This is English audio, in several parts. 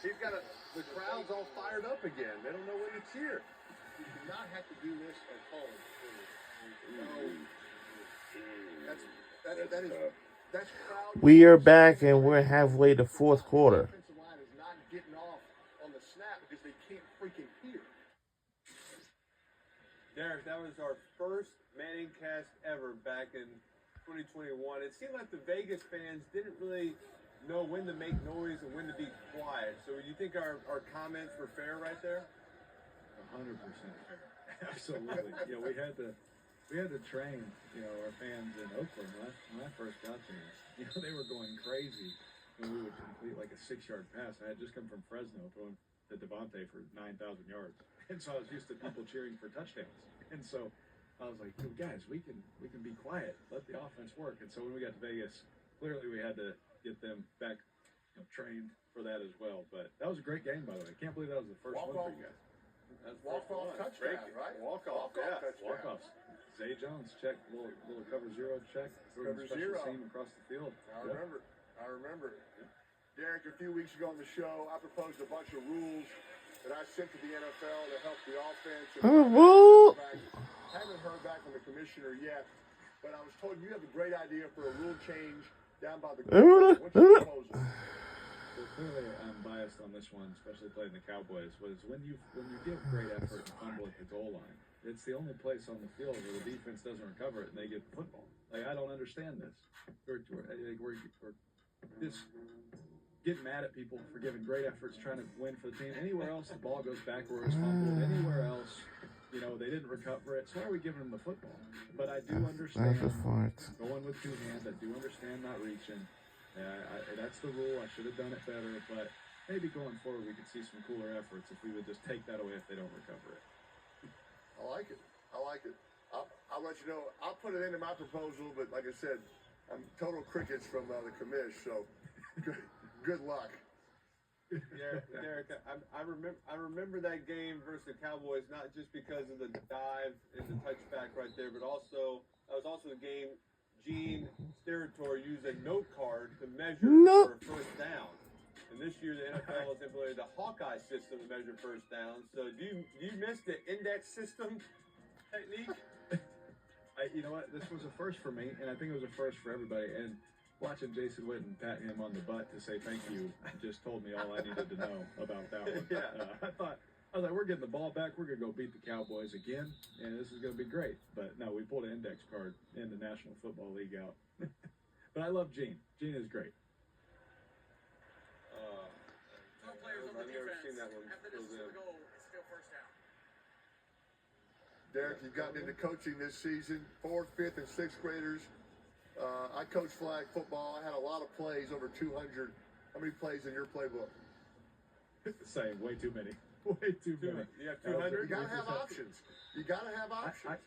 He's got the crowd's all fired up again. They don't know when to cheer. You do not have to do this at home. That's crowd. We are back, and we're halfway to fourth quarter. Offensive line is not getting off on the snap because they can't freaking hear. Derek, that was our first Manning cast ever back in 2021. It seemed like the Vegas fans didn't really know when to make noise and when to be quiet. So do you think our comments were fair right there? 100% fair. Absolutely. We had to train, our fans in Oakland when I first got there. They were going crazy when we would complete like a 6-yard pass. I had just come from Fresno throwing to Devontae for 9,000 yards. And so I was used to people cheering for touchdowns. And so I was like, guys, we can be quiet. Let the offense work. And so when we got to Vegas, clearly we had to get them back trained for that as well. But that was a great game, by the way. I can't believe that was the first one for you guys. Walk-off touchdown, right? Walk-off, touchdown. Walk-offs. Zay Jones, check. Little cover zero check. Cover Special zero. Team across the field. I remember. Derek, a few weeks ago on the show, I proposed a bunch of rules that I sent to the NFL to help the offense. Haven't heard back from the commissioner yet, but I was told you have a great idea for a rule change down by the goal line. What's your proposal? Well, clearly I'm biased on this one, especially playing the Cowboys, was when you give great effort and fumble at the goal line, it's the only place on the field where the defense doesn't recover it and they get the football. Like, I don't understand this. We're just getting mad at people for giving great efforts trying to win for the team. Anywhere else, the ball goes backwards, fumbled. Anywhere else, they didn't recover it. So why are we giving them the football? But I do understand going with two hands. I do understand not reaching. That's the rule. I should have done it better. But maybe going forward, we could see some cooler efforts if we would just take that away if they don't recover it. I like it. I'll let you know. I'll put it into my proposal, but like I said, I'm total crickets from the commish, so good luck. Derek, I remember that game versus the Cowboys, not just because of the dive and the touchback right there, but also that was also the game Gene Steratore used a note card to measure for a first down. And this year the NFL has implemented the Hawkeye system to measure first down. So do you miss the index system technique? You know what? This was a first for me, and I think it was a first for everybody. And watching Jason Witten pat him on the butt to say thank you just told me all I needed to know about that one. I was like, we're getting the ball back. We're going to go beat the Cowboys again, and this is going to be great. But no, we pulled an index card in the National Football League out. But I love Gene. Gene is great. I've never seen that one. Derek, you've gotten into coaching this season, 4th, 5th, and 6th graders. I coach flag football. I had a lot of plays, over 200. How many plays in your playbook? Same, way too many. Way too many. You have 200? You got to have options. You got to have options.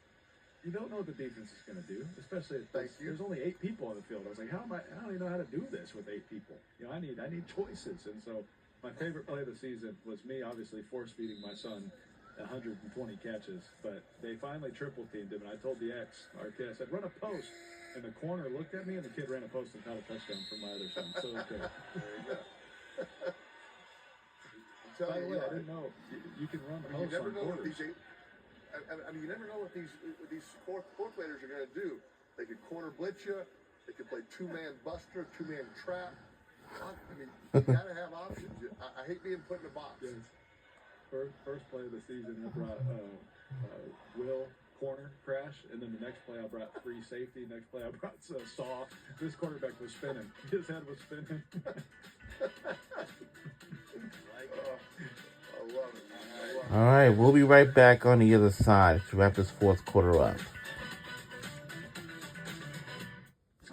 You don't know what the defense is going to do, especially if there's only 8 people on the field. I was like, I don't even know how to do this with 8 people. I need choices. And so my favorite play of the season was me, obviously, force-feeding my son 120 catches. But they finally triple-teamed him, and I told our kid, I said, run a post. And the corner looked at me, and the kid ran a post and caught a touchdown from my other son. So it was great. There you go. By the way, I didn't know you can run posts on quarters. You never know what these fourth graders are going to do. They could corner blitz you. They could play 2-man buster, 2-man trap. You got to have options. I hate being put in a box. Yes. First play of the season, I brought Will corner crash, and then the next play I brought 3 safety. Next play I brought saw. This quarterback was spinning. His head was spinning. I love it. All right, we'll be right back on the other side to wrap this fourth quarter up.